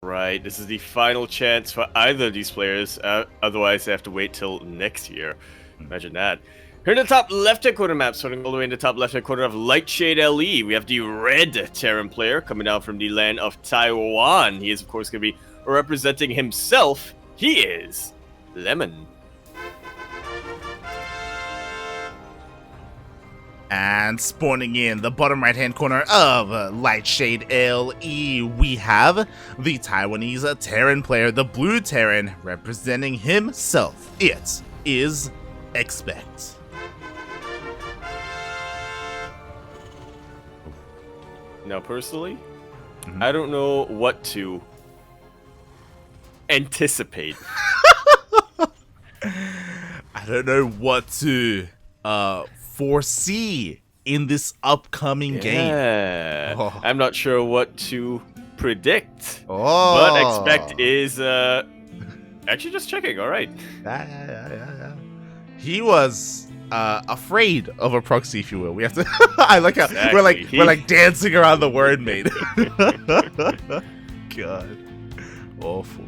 Right, this is the final chance for either of these players, otherwise they have to wait till next year. Imagine that. Here in the top left-hand corner map, starting all the way in the top left-hand corner of Lightshade LE, we have the red Terran player coming down from the land of Taiwan. He is, of course, going to be representing himself. He is Lemon. And spawning in the bottom right-hand corner of Lightshade LE, we have the Taiwanese Terran player, the blue Terran, representing himself. It is ExpecT. Now, personally, I don't know what to anticipate. I don't know what to foresee in this upcoming game. Oh. I'm not sure what to predict. Oh. But ExpecT is actually just checking. All right. Yeah. He was afraid of a proxy, if you will. We have to. I like how exactly. we're like dancing around the word, mate. God, awful.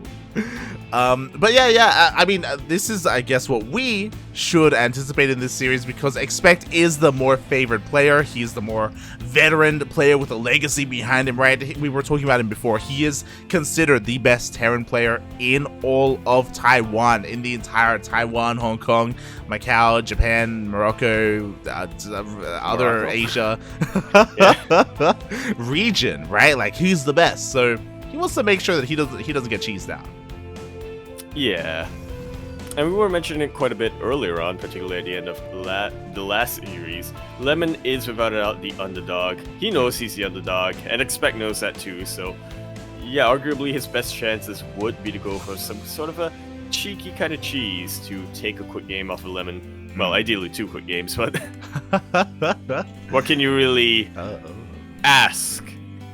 But yeah. I mean, this is, I guess, what we should anticipate in this series, because ExpecT is the more favored player. He's the more veteran player with a legacy behind him, right? We were talking about him before. He is considered the best Terran player in all of Taiwan, in the entire Taiwan, Hong Kong, Macau, Japan, Morocco, other Asia region, right? Like, he's the best. So he wants to make sure that he doesn't get cheesed out. Yeah. And we were mentioning it quite a bit earlier on, particularly at the end of the last series. Lemon is, without a doubt, the underdog. He knows he's the underdog, and ExpecT knows that too, so yeah, arguably his best chances would be to go for some sort of a cheeky kind of cheese to take a quick game off of Lemon. Well, ideally 2 quick games, but what can you really ask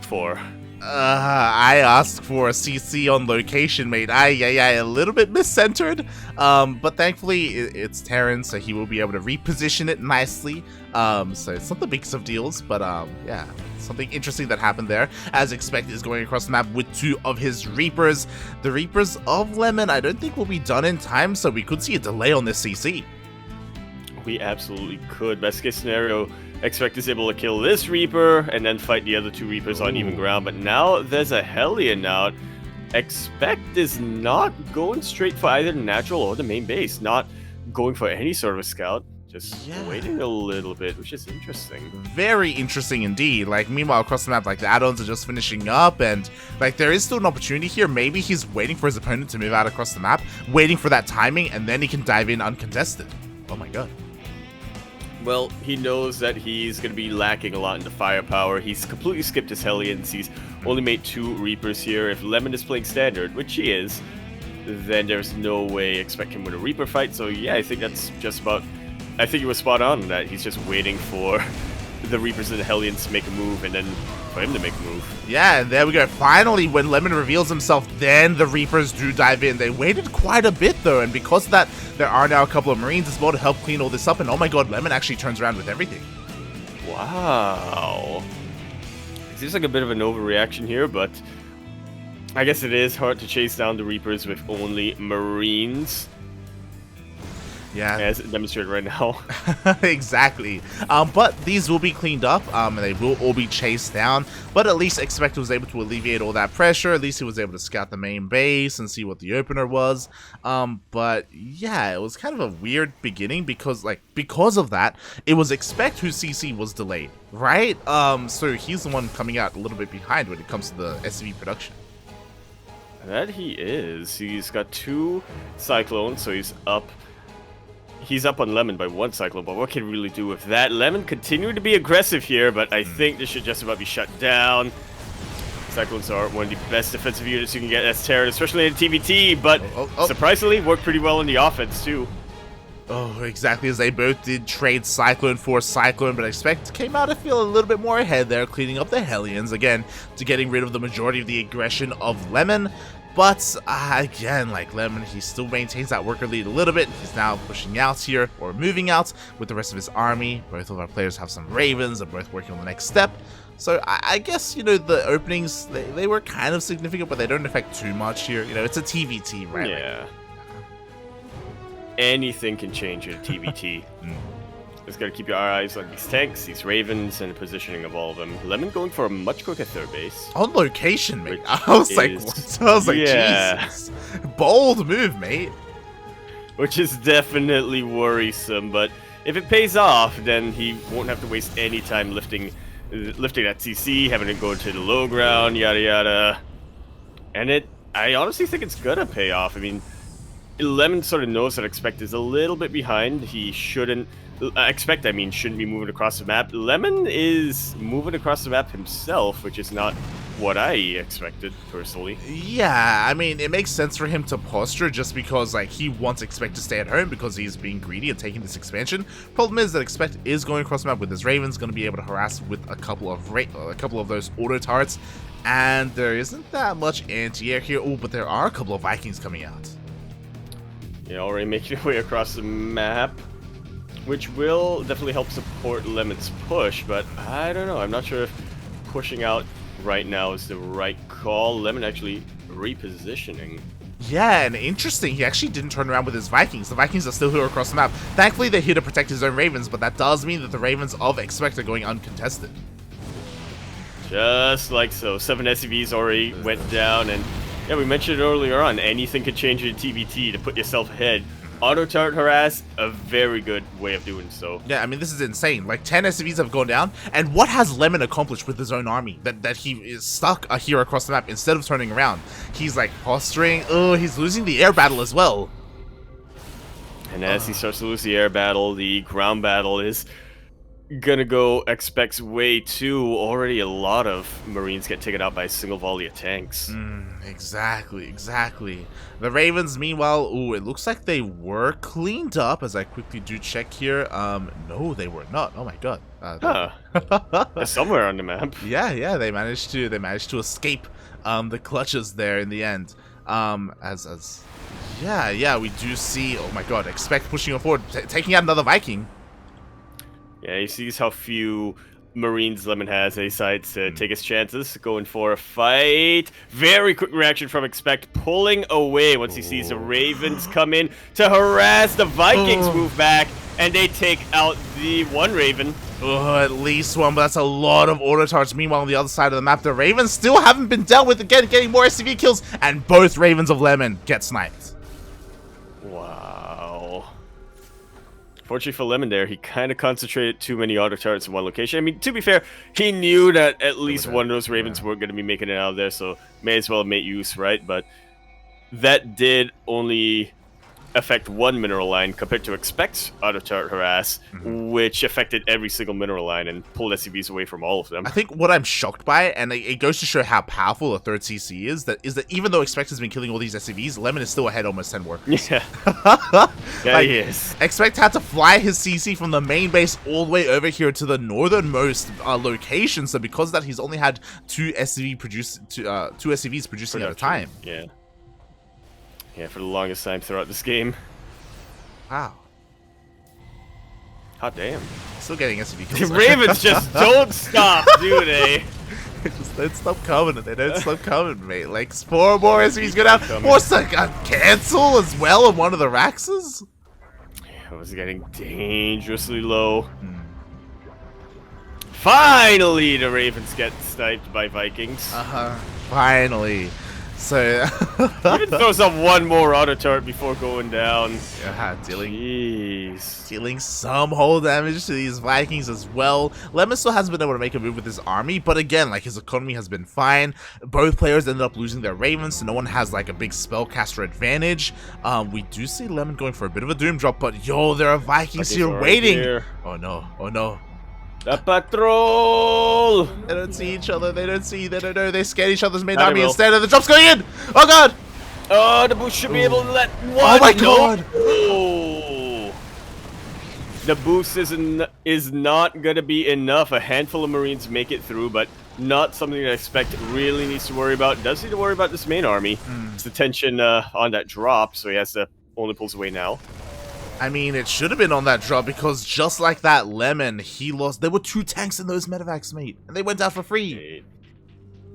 for? I asked for a CC on location, mate. A little bit miscentered. But thankfully it's Terran, so he will be able to reposition it nicely. So it's not the biggest of deals, but yeah, something interesting that happened there, as ExpecT is going across the map with 2 of his Reapers. The Reapers of Lemon, I don't think will be done in time, so we could see a delay on this CC. We absolutely could. Best case scenario, ExpecT is able to kill this Reaper and then fight the other 2 Reapers on even ground. But now there's a Hellion out. ExpecT is not going straight for either the natural or the main base. Not going for any sort of a scout. Just waiting a little bit, which is interesting. Very interesting indeed. Like, meanwhile, across the map, like, the add-ons are just finishing up, and like, there is still an opportunity here. Maybe he's waiting for his opponent to move out across the map, waiting for that timing, and then he can dive in uncontested. Oh my god. Well, he knows that he's going to be lacking a lot in the firepower. He's completely skipped his Hellions. He's only made 2 Reapers here. If Lemon is playing Standard, which he is, then there's no way ExpecT can win a Reaper fight. So yeah, I think that's just about... I think he was spot on that he's just waiting for the Reapers and the Hellions to make a move, and then for him to make a move. Yeah, and there we go. Finally, when Lemon reveals himself, then the Reapers do dive in. They waited quite a bit, though, and because of that, there are now a couple of Marines as well to help clean all this up, and oh my god, Lemon actually turns around with everything. Wow. It seems like a bit of an overreaction here, but I guess it is hard to chase down the Reapers with only Marines. Yeah, as demonstrated right now. Exactly. But these will be cleaned up, and they will all be chased down. But at least ExpecT was able to alleviate all that pressure. At least he was able to scout the main base and see what the opener was. But yeah, it was kind of a weird beginning because of that, it was ExpecT whose CC was delayed, right? So he's the one coming out a little bit behind when it comes to the SCV production. That he is. He's got 2 Cyclones, so he's up. He's up on Lemon by 1 Cyclone, but what can he really do with that? Lemon continuing to be aggressive here, but I think this should just about be shut down. Cyclones are one of the best defensive units you can get as Terran, especially in TVT, but surprisingly work pretty well in the offense too. Oh, exactly, as they both did trade Cyclone for Cyclone, but ExpecT came out to feel a little bit more ahead there, cleaning up the Hellions, again, to getting rid of the majority of the aggression of Lemon. But again, like Lemon, he still maintains that worker lead a little bit. He's now pushing out here, or moving out with the rest of his army. Both of our players have some Ravens, they're both working on the next step. So I guess, you know, the openings, they were kind of significant, but they don't affect too much here. You know, it's a TVT, right? Yeah. Anything can change in a TVT. Just gotta keep your eyes on these tanks, these ravens, and the positioning of all of them. Lemon going for a much quicker third base. On location, mate. I was like, what? I was like, Jesus. Bold move, mate. Which is definitely worrisome, but if it pays off, then he won't have to waste any time lifting that CC, having it go to the low ground, yada yada. And I honestly think it's gonna pay off. I mean, Lemon sort of knows that ExpecT is a little bit behind. He shouldn't... ExpecT, I mean, shouldn't be moving across the map. Lemon is moving across the map himself, which is not what I expected, personally. Yeah, I mean, it makes sense for him to posture just because, like, he wants ExpecT to stay at home because he's being greedy and taking this expansion. Problem is that ExpecT is going across the map with his Ravens, going to be able to harass with a couple of those auto turrets, and there isn't that much anti-air here. Oh, but there are a couple of Vikings coming out. Yeah, already making their way across the map, which will definitely help support Lemon's push, but I don't know. I'm not sure if pushing out right now is the right call. Lemon actually repositioning. Yeah, and interesting, he actually didn't turn around with his Vikings. The Vikings are still here across the map. Thankfully, they're here to protect his own Ravens, but that does mean that the Ravens of ExpecT are going uncontested. Just like so. 7 SCVs already went down, and yeah, we mentioned earlier on, anything could change in TVT to put yourself ahead. Auto turret harass, a very good way of doing so. Yeah, I mean, this is insane. Like, 10 SCVs have gone down, and what has Lemon accomplished with his own army? That he is stuck here across the map instead of turning around. He's, like, posturing. Oh, he's losing the air battle as well. And as he starts to lose the air battle, the ground battle is gonna go ExpecT's way too. Already a lot of Marines get taken out by a single volley of tanks. Exactly. The Ravens, meanwhile, ooh, it looks like they were cleaned up, as I quickly do check here. No, they were not. Oh my god. They're somewhere on the map. Yeah, they managed to escape the clutches there in the end. Yeah, we do see, oh my god, ExpecT pushing forward, taking out another Viking. Yeah, he sees how few Marines Lemon has, and he decides to take his chances, going for a fight. Very quick reaction from ExpecT, pulling away once he sees the Ravens come in to harass. The Vikings move back, and they take out the one Raven. At least one, but that's a lot of auto turrets. Meanwhile, on the other side of the map, the Ravens still haven't been dealt with again, getting more SCV kills, and both Ravens of Lemon get sniped. Wow. Fortunately for Lemon there, he kind of concentrated too many auto turrets in one location. I mean, to be fair, he knew that at least one of those Ravens weren't going to be making it out of there, so may as well make use, right? But that did only affect one mineral line compared to ExpecT's auto turret harass, which affected every single mineral line and pulled SCVs away from all of them. I think what I'm shocked by, and it goes to show how powerful a third CC is that even though ExpecT has been killing all these SCVs, Lemon is still ahead almost 10 workers. Yeah. Yeah, like, he is. ExpecT had to fly his CC from the main base all the way over here to the northernmost location, so because of that, he's only had two SCVs producing at a time. Yeah. Yeah, for the longest time throughout this game. Wow. Hot damn. Still getting SCV kills. The Ravens just don't stop, do they? They just don't stop coming. They don't stop coming, mate. Like, 4 more SCVs go down. What's that? Cancel as well on one of the Raxes? It was getting dangerously low. Finally, the Ravens get sniped by Vikings. Finally. So even throws up one more auto turret before going down. Yeah, Jeez. dealing some hull damage to these Vikings as well. Lemon still hasn't been able to make a move with his army, but again, like, his economy has been fine. Both players ended up losing their Ravens, so no one has like a big spellcaster advantage. We do see Lemon going for a bit of a doom drop, but yo, there are Vikings here waiting. Here. Oh no. The patrol! They don't see each other. They don't know. They scared each other's main army instead of the drops going in. Oh god! Oh, the boost should be able to let one. Oh my god! Oh. The boost is not gonna be enough. A handful of Marines make it through, but not something that ExpecT really needs to worry about. Does need to worry about this main army. It's the tension on that drop, so he has to only pulls away now. I mean, it should have been on that drop because just like that, Lemon, he lost. There were 2 tanks in those medevacs, mate, and they went out for free.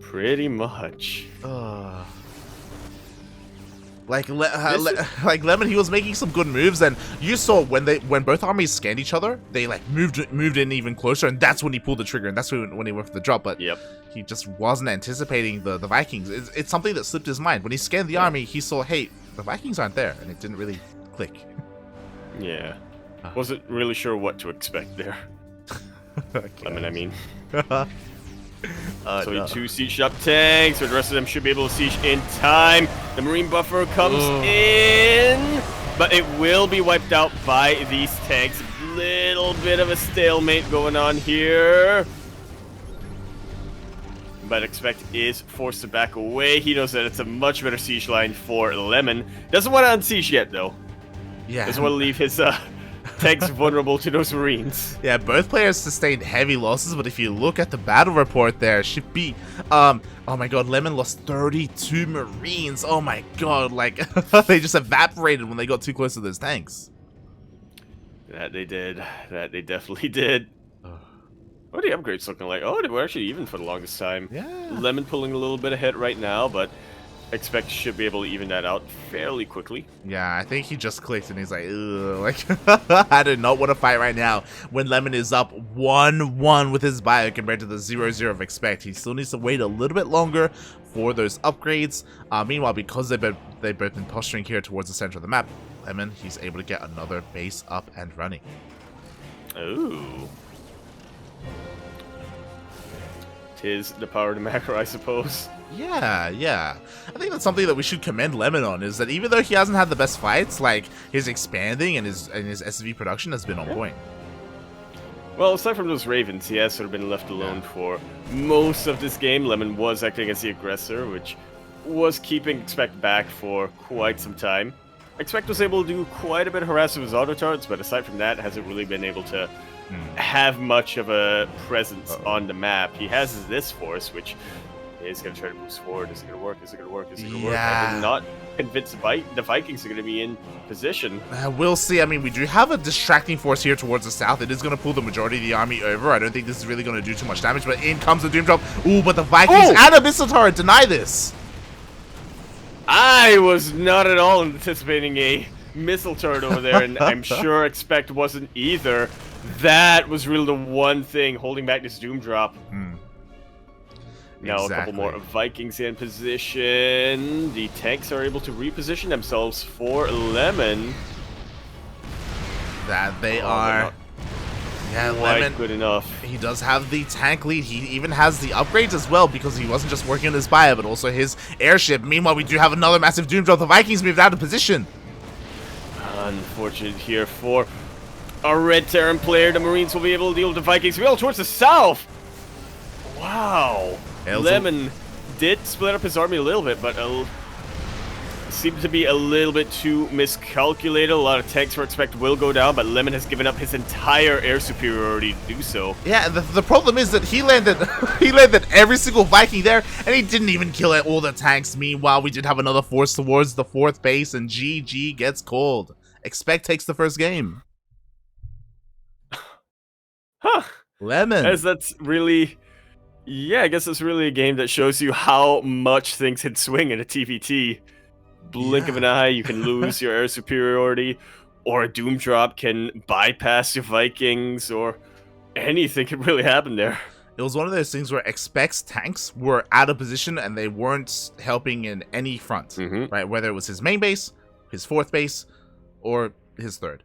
Pretty much. Like Lemon, he was making some good moves, and you saw when both armies scanned each other, they like moved in even closer, and that's when he pulled the trigger, and that's when he went for the drop. But he just wasn't anticipating the Vikings. It's something that slipped his mind. When he scanned the army, he saw, hey, the Vikings aren't there, and it didn't really click. Yeah, wasn't really sure what to expect there. I mean. So no. 2 sieged up tanks, but the rest of them should be able to siege in time. The Marine buffer comes in, but it will be wiped out by these tanks. Little bit of a stalemate going on here. But ExpecT is forced to back away. He knows that it's a much better siege line for Lemon. Doesn't want to unsiege yet, though. Yeah. Doesn't want to leave his tanks vulnerable to those Marines. Yeah, both players sustained heavy losses, but if you look at the battle report there, should be, oh my god, Lemon lost 32 Marines. Oh my god, like, they just evaporated when they got too close to those tanks. That they did. That they definitely did. What are the upgrades looking like? Oh, they were actually even for the longest time. Yeah. Lemon pulling a little bit ahead right now, but ExpecT should be able to even that out fairly quickly. Yeah, I think he just clicked and he's like, ugh, like, I do not want to fight right now when Lemon is up 1-1 with his bio compared to the 0-0 of ExpecT. He still needs to wait a little bit longer for those upgrades. Meanwhile, because they've both been posturing here towards the center of the map, Lemon, he's able to get another base up and running. Ooh. 'Tis the power of the macro, I suppose. Yeah. I think that's something that we should commend Lemon on, is that even though he hasn't had the best fights, like, his expanding and his SV production has been on point. Well, aside from those Ravens, he has sort of been left alone for most of this game. Lemon was acting as the aggressor, which was keeping ExpecT back for quite some time. ExpecT was able to do quite a bit of harassment with his auto turrets, but aside from that, hasn't really been able to have much of a presence on the map. He has this force, which is going to try to boost forward. Is it going to work? Is it going to work? Is it going to work? I'm not convinced the Vikings are going to be in position. We'll see. I mean, we do have a distracting force here towards the south. It is going to pull the majority of the army over. I don't think this is really going to do too much damage, but in comes the Doom Drop. Ooh, but the Vikings and a missile turret deny this. I was not at all anticipating a missile turret over there, and I'm sure ExpecT wasn't either. That was really the one thing holding back this Doom Drop. Now a couple more Vikings in position. The tanks are able to reposition themselves for Lemon. That they are. Yeah, Lemon, good enough. He does have the tank lead. He even has the upgrades as well, because he wasn't just working on his bio, but also his airship. Meanwhile, we do have another massive Doom Drop. The Vikings moved out of position. Unfortunate here for a Red Terran player. The Marines will be able to deal with the Vikings. We all towards the south. Wow. Lemon did split up his army a little bit, but seemed to be a little bit too miscalculated. A lot of tanks for ExpecT will go down, but Lemon has given up his entire air superiority to do so. Yeah, the problem is that he landed he landed every single Viking there, and he didn't even kill all the tanks. Meanwhile, we did have another force towards the 4th base, and GG gets called. ExpecT takes the first game. Huh. Lemon. That's really... Yeah, I guess it's really a game that shows you how much things can swing in a TVT. Blink of an eye, you can lose your air superiority, or a Doom Drop can bypass your Vikings, or anything can really happen there. It was one of those things where ExpecT's tanks were out of position and they weren't helping in any front, right? Whether it was his main base, his 4th base, or his 3rd.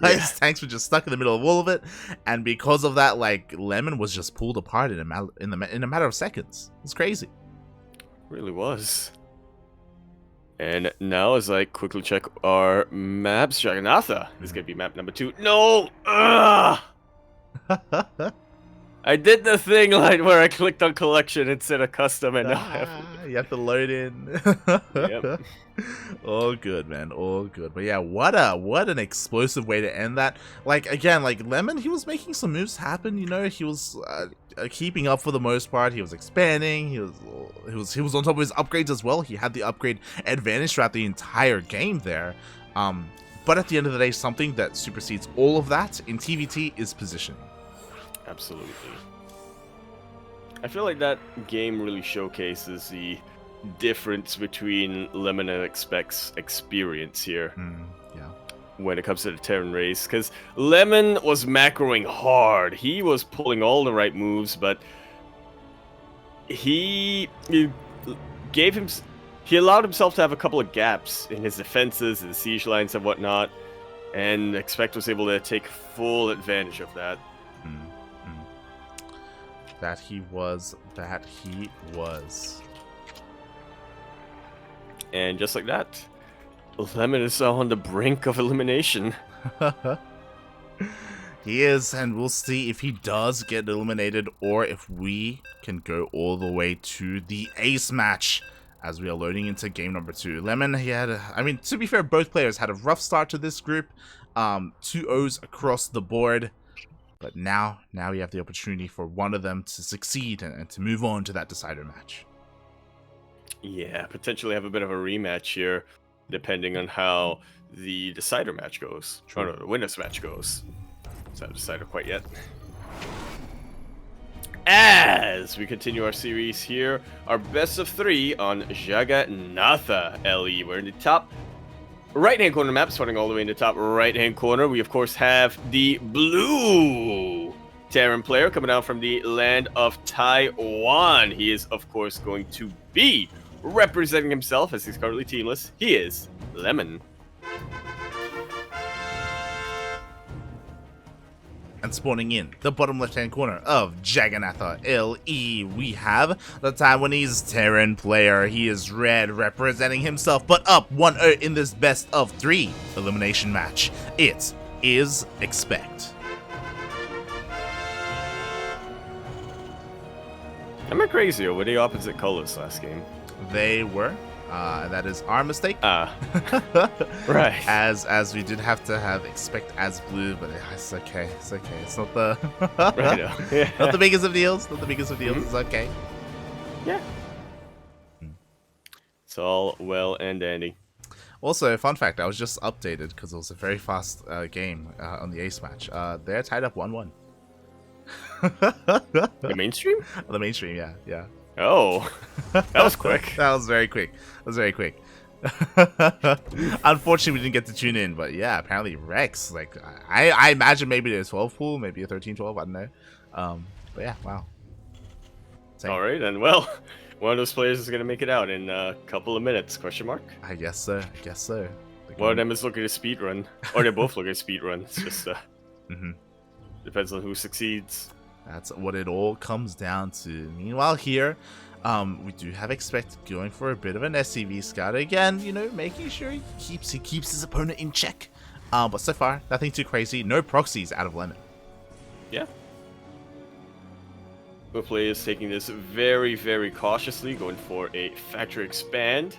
His tanks were just stuck in the middle of all of it, and because of that, like, Lemon was just pulled apart in a matter of seconds. It's crazy. Really was. And now, as I quickly check our maps, Jagannatha is going to be map number 2. No! Ugh! I did the thing like where I clicked on collection instead of custom, and now you have to load in. Yep. All good, man. All good. But yeah, what an explosive way to end that. Like, again, like Lemon, he was making some moves happen. You know, he was keeping up for the most part. He was expanding. He was on top of his upgrades as well. He had the upgrade advantage throughout the entire game there. But at the end of the day, something that supersedes all of that in TVT is positioning. Absolutely. I feel like that game really showcases the difference between Lemon and ExpecT's experience here. Yeah. When it comes to the Terran race, because Lemon was macroing hard. He was pulling all the right moves, but he allowed himself to have a couple of gaps in his defenses, his siege lines and whatnot, and ExpecT was able to take full advantage of that. That he was. And just like that, Lemon is on the brink of elimination. He is, and we'll see if he does get eliminated or if we can go all the way to the ace match as we are loading into game number 2. Lemon, to be fair, both players had a rough start to this group. 2 O's across the board. But now we have the opportunity for one of them to succeed and to move on to that decider match. Yeah, potentially have a bit of a rematch here, depending on how the decider match goes. Or no, the winners match goes. It's not decided quite yet. As we continue our series here, our best of 3 on Jagannatha LE. We're in the top right-hand corner map, starting all the way in the top right-hand corner. We, of course, have the blue Terran player coming out from the land of Taiwan. He is, of course, going to be representing himself, as he's currently teamless. He is Lemon. And spawning in the bottom left-hand corner of Jagannatha LE, we have the Taiwanese Terran player. He is red, representing himself, but up 1-0 in this best of 3 elimination match. It is ExpecT. Am I crazy, or were they opposite colors last game? They were. That is our mistake. Right. As we did have to have ExpecT as blue, but it's okay. It's okay. It's not the Right. not the biggest of deals. Not the biggest of deals. It's okay. Yeah. It's all well and dandy. Also, fun fact: I was just updated because it was a very fast game on the ace match. They're tied up 1-1. The mainstream? The mainstream, yeah. Oh, that was quick. That was very quick. Unfortunately, we didn't get to tune in, but yeah, apparently Rex. Like, I imagine maybe there's 12 pool, maybe a 13-12. I don't know. But yeah, wow. Same. All right, and well, one of those players is gonna make it out in a couple of minutes? Question mark. I guess so. One of them is looking to speedrun, or they're both looking to speedrun. It's just depends on who succeeds. That's what it all comes down to. Meanwhile, here, we do have ExpecT going for a bit of an SCV scout again. Making sure he keeps his opponent in check. But so far, nothing too crazy. No proxies out of Lemon. Yeah. Both players taking this very, very cautiously, going for a factory expand.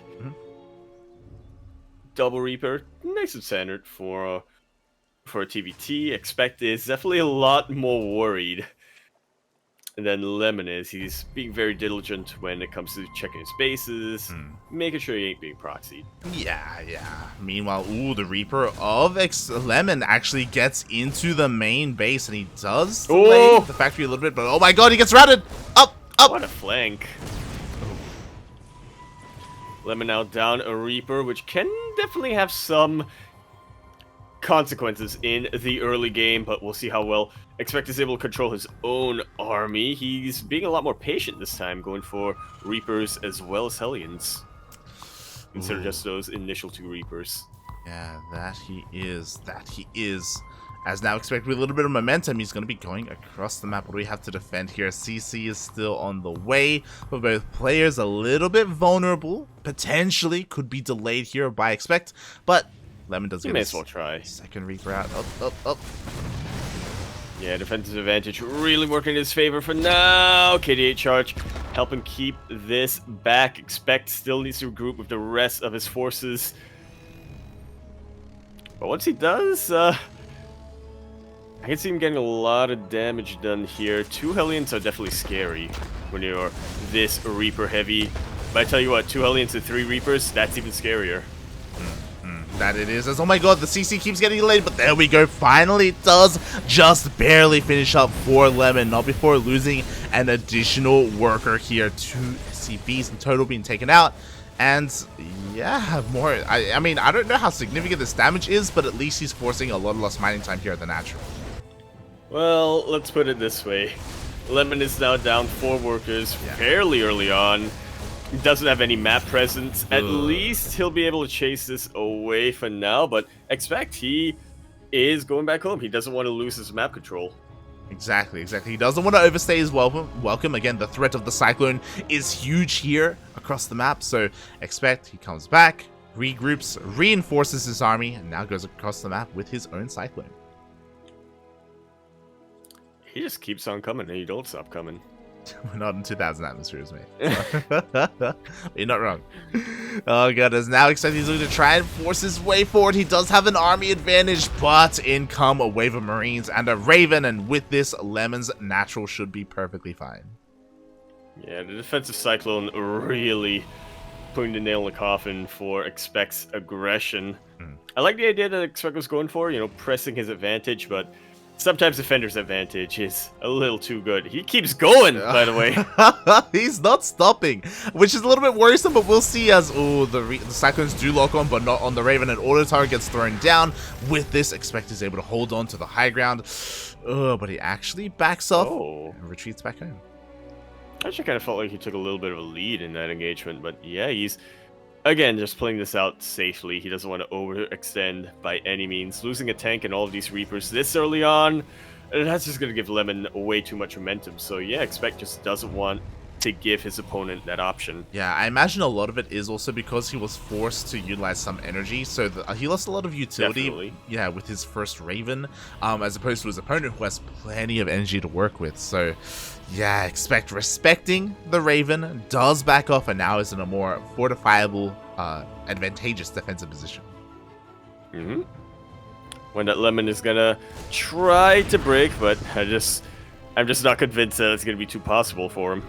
Double Reaper, nice and standard for a TVT. ExpecT is definitely a lot more worried than Lemon is. He's being very diligent when it comes to checking his bases, making sure he ain't being proxied. Yeah. Meanwhile, the Reaper of Lemon actually gets into the main base, and he does delay the factory a little bit, but oh my god, he gets routed! Up! What a flank. Lemon now down a Reaper, which can definitely have some consequences in the early game, but we'll see how well ExpecT is able to control his own army. He's being a lot more patient this time, going for Reapers as well as Hellions. Consider just those initial 2 Reapers. Yeah, that he is. As now ExpecT with a little bit of momentum, he's going to be going across the map. What do we have to defend here? CC is still on the way for both players. A little bit vulnerable. Potentially could be delayed here by ExpecT, but Lemon does get as well try. Second Reaper out. Up. Yeah, defensive advantage really working in his favor for now. KD8 charge helping keep this back. ExpecT still needs to regroup with the rest of his forces. But once he does, I can see him getting a lot of damage done here. 2 Hellions are definitely scary when you're this Reaper heavy. But I tell you what, 2 Hellions and 3 Reapers, that's even scarier. That it is. As oh my god, the CC keeps getting delayed, but there we go. Finally, it does just barely finish up for Lemon, not before losing an additional worker here. 2 SCVs in total being taken out. And yeah, more. I mean, I don't know how significant this damage is, but at least he's forcing a lot of lost mining time here at the natural. Well, let's put it this way. Lemon is now down 4 workers fairly early on. He doesn't have any map presence. At least he'll be able to chase this away for now, but ExpecT, he is going back home. He doesn't want to lose his map control. Exactly. He doesn't want to overstay his welcome. Again, the threat of the Cyclone is huge here across the map, so ExpecT, he comes back, regroups, reinforces his army, and now goes across the map with his own Cyclone. He just keeps on coming, and he don't stop coming. We're not in 2,000 atmospheres, mate. So you're not wrong. Oh god, as now ExpecT is looking to try and force his way forward. He does have an army advantage, but in come a wave of Marines and a Raven, and with this, Lemon's natural should be perfectly fine. Yeah, the defensive Cyclone really putting the nail in the coffin for ExpecT's aggression. I like the idea that ExpecT was going for, you know, pressing his advantage, but sometimes Defender's advantage is a little too good. He keeps going, by the way. He's not stopping, which is a little bit worrisome, but we'll see as, the Cyclones do lock on, but not on the Raven, and auto target gets thrown down. With this, ExpecT is able to hold on to the high ground. But he actually backs off and retreats back home. I actually kind of felt like he took a little bit of a lead in that engagement, but yeah, he's, again, just playing this out safely. He doesn't want to overextend by any means. Losing a tank and all of these Reapers this early on, that's just going to give Lemon way too much momentum. So yeah, ExpecT just doesn't want to give his opponent that option. Yeah, I imagine a lot of it is also because he was forced to utilize some energy, so he lost a lot of utility. Definitely. Yeah, with his first Raven, as opposed to his opponent who has plenty of energy to work with. So yeah, ExpecT respecting the Raven, does back off, and now is in a more fortifiable, advantageous defensive position. When that Lemon is gonna try to break, but I'm just not convinced that it's gonna be too possible for him.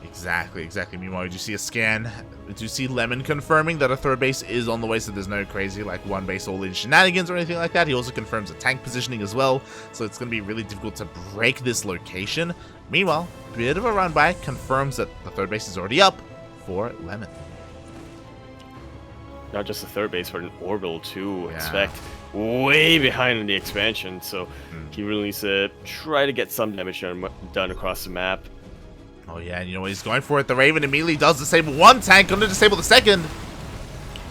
Exactly. Meanwhile, we do see a scan. We do see Lemon confirming that a 3rd base is on the way, so there's no crazy, like, 1 base all-in shenanigans or anything like that. He also confirms a tank positioning as well, so it's going to be really difficult to break this location. Meanwhile, a bit of a run-by confirms that the 3rd base is already up for Lemon. Not just the 3rd base, but an orbital too. ExpecT way behind in the expansion, so he really needs to try to get some damage done across the map. Oh yeah, and you know what he's going for it. The Raven immediately does disable 1 tank, going to disable the 2nd.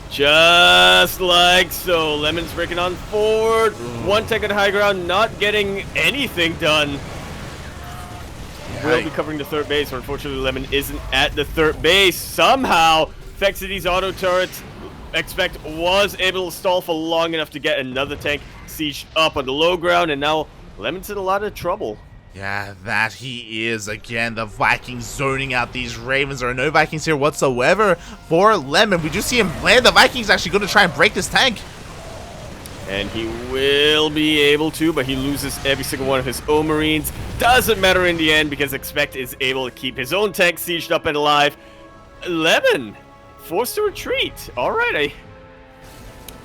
Just like so. Lemon's breaking on forward. 1 tank on high ground, not getting anything done. We'll be covering the 3rd base, but unfortunately Lemon isn't at the 3rd base. Somehow, thanks to these auto turrets, ExpecT was able to stall for long enough to get another tank sieged up on the low ground, and now Lemon's in a lot of trouble. Yeah, that he is. Again, the Vikings zoning out these Ravens. There are no Vikings here whatsoever for Lemon. We do see him land. The Vikings actually going to try and break this tank. And he will be able to, but he loses every single one of his own Marines. Doesn't matter in the end because ExpecT is able to keep his own tank sieged up and alive. Lemon forced to retreat. Alright, I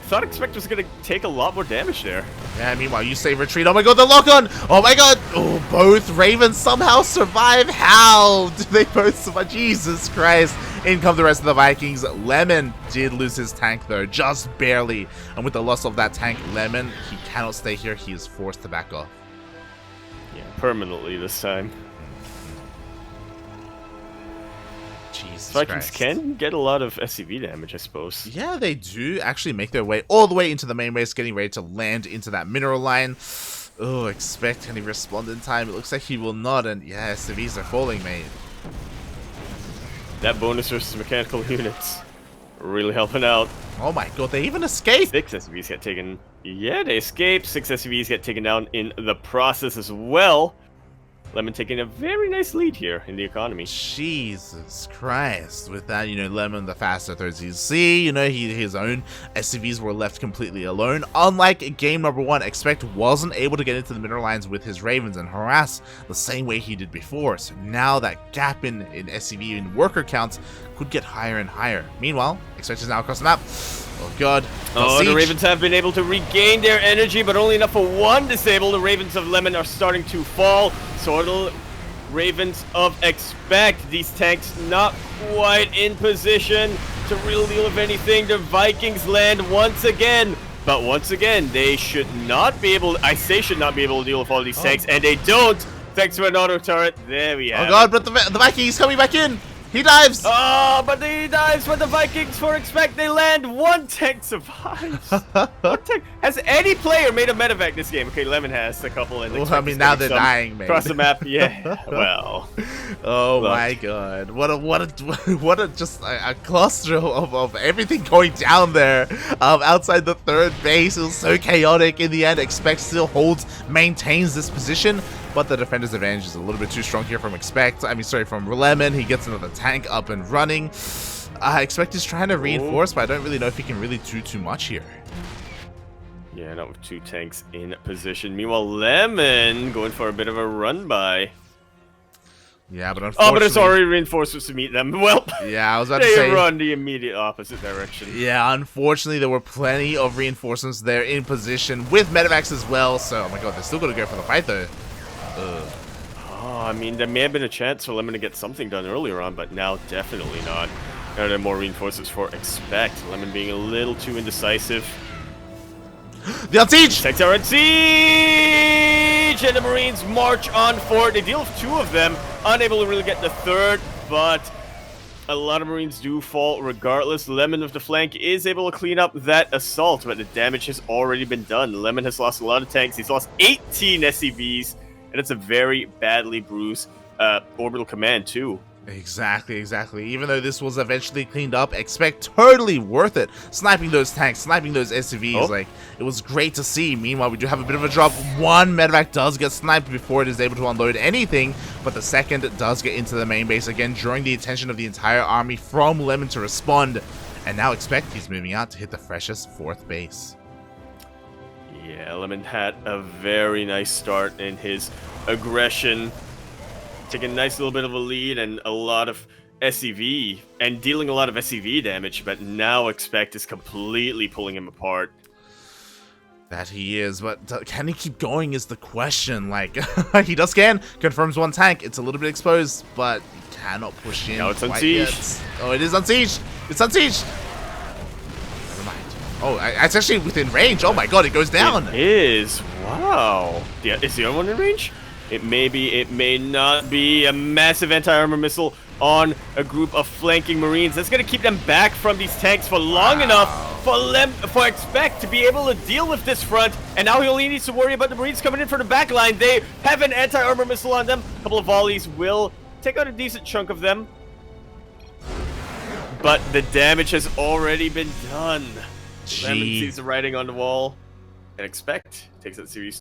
thought ExpecT was going to take a lot more damage there. Yeah, meanwhile, you say retreat. Oh my god, the lock-on! Oh my god! Oh, both Ravens somehow survive. How did they both survive? Jesus Christ. In come the rest of the Vikings. Lemon did lose his tank, though, just barely. And with the loss of that tank, Lemon, he cannot stay here. He is forced to back off. Yeah, permanently this time. Jesus Vikings Christ. can get a lot of SCV damage, I suppose. Yeah, they do actually make their way all the way into the main base, getting ready to land into that mineral line. Oh, ExpecT, can he respond in time? It looks like he will not, and yeah, SCVs are falling, mate. That bonus versus mechanical units really helping out. Oh my god, they even escaped! 6 SCVs get taken. Yeah, they escape. 6 SCVs get taken down in the process as well. Lemon taking a very nice lead here in the economy. Jesus Christ. With that, Lemon, the faster thirds you see, his own SCVs were left completely alone. Unlike game number 1, ExpecT wasn't able to get into the mineral lines with his Ravens and harass the same way he did before. So now that gap in SCV and worker counts could get higher and higher. Meanwhile, ExpecT is now across the map. Oh god. Oh, the Ravens have been able to regain their energy, but only enough for one disable. The Ravens of Lemon are starting to fall. So the Ravens of ExpecT, these tanks not quite in position to really deal with anything. The Vikings land once again. But once again, they should not be able, I say should not be able to deal with all these tanks, and they don't. Thanks to an auto turret. There we have it. Oh god, but the Vikings coming back in. He dives! Oh, but he dives for the Vikings for ExpecT. They land. One tank survives. One tank. Has any player made a medevac this game? Okay, Lemon has a couple. And well, I mean, now they're dying, man. Across the map, yeah. Well. Oh my god. What a just a cluster of everything going down there. Outside the third base. It was so chaotic. In the end, ExpecT still maintains this position. But the defender's advantage is a little bit too strong here from ExpecT. I mean, sorry, from Lemon. He gets another tank up and running. ExpecT is trying to reinforce, but I don't really know if he can really do too much here. Yeah, not with 2 tanks in position. Meanwhile, Lemon going for a bit of a run by. Yeah, but unfortunately... Oh, but it's already reinforcements to meet them. Well, yeah, I was about to say... They run the immediate opposite direction. Yeah, unfortunately, there were plenty of reinforcements there in position with medevacs as well. So, oh my god, they're still going to go for the fight, though. Oh, I mean, there may have been a chance for Lemon to get something done earlier on, but now definitely not. There are more reinforcements for ExpecT. Lemon being a little too indecisive. The on siege! Tanks are at siege! And the Marines march on forward. They deal with 2 of them, unable to really get the third, but a lot of Marines do fall regardless. Lemon with the flank is able to clean up that assault, but the damage has already been done. Lemon has lost a lot of tanks. He's lost 18 SCVs. And it's a very badly bruised orbital command, too. Exactly. Even though this was eventually cleaned up, ExpecT totally worth it. Sniping those tanks, sniping those SCVs, like, it was great to see. Meanwhile, we do have a bit of a drop. One medevac does get sniped before it is able to unload anything, but the second does get into the main base again, drawing the attention of the entire army from Lemon to respond. And now ExpecT is moving out to hit the freshest 4th base. Yeah, Lemon had a very nice start in his aggression. Taking a nice little bit of a lead and a lot of SCV, and dealing a lot of SCV damage, but now ExpecT is completely pulling him apart. That he is, but can he keep going is the question. Like, he does confirms 1 tank. It's a little bit exposed, but he cannot push in. Now it's on siege. Oh, it is on siege. It's on siege. Never mind. Oh, it's actually within range. Oh my god, it goes down. It is. Wow. Yeah, is the other one in range? It may be, it may not be. A massive anti-armor missile on a group of flanking Marines. That's going to keep them back from these tanks for long enough for ExpecT to be able to deal with this front. And now he only needs to worry about the Marines coming in for the back line. They have an anti-armor missile on them. A couple of volleys will take out a decent chunk of them. But the damage has already been done. Lemon sees the writing on the wall. And ExpecT takes that series